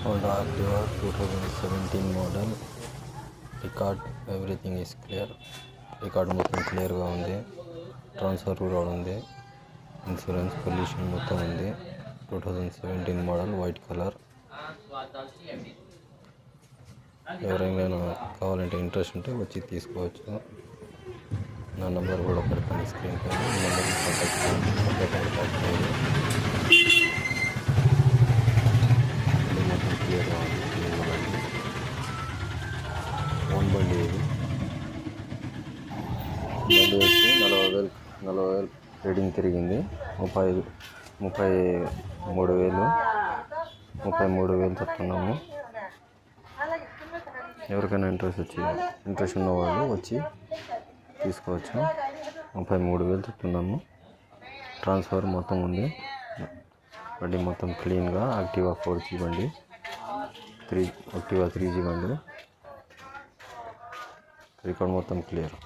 Honda Activa 2017 model. Record everything is clear. Record మొత్తం క్లియర్గా ఉంది. ట్రాన్స్ఫర్ కూడా ఉంది. ఇన్సూరెన్స్ పొల్యూషన్ మొత్తం ఉంది. 2017 మోడల్, వైట్ కలర్. ఎవరైనా కావాలంటే ఇంట్రెస్ట్ ఉంటే వచ్చి తీసుకోవచ్చు. నా నెంబర్ కూడా పెడతాను స్క్రీన్ పైన. ఈ నెంబర్కి కాంటాక్ట్ చేయండి. మొత్తం క్లియర్గా ఉంది. ఓన్ బండి ఇది. బండి వచ్చి 40,000 రీడింగ్ తిరిగింది. 33,000 చెప్తున్నాము. ఎవరికైనా ఇంట్రెస్ట్ ఉన్నవాళ్ళు వచ్చి తీసుకోవచ్చు. 33,000 చెప్తున్నాము. ట్రాన్స్ఫర్ మొత్తం ఉంది. బండి మొత్తం క్లీన్గా. యాక్టివా 4G బండి, యాక్టివా 3G బండి. రికార్డ్ మొత్తం క్లియర్.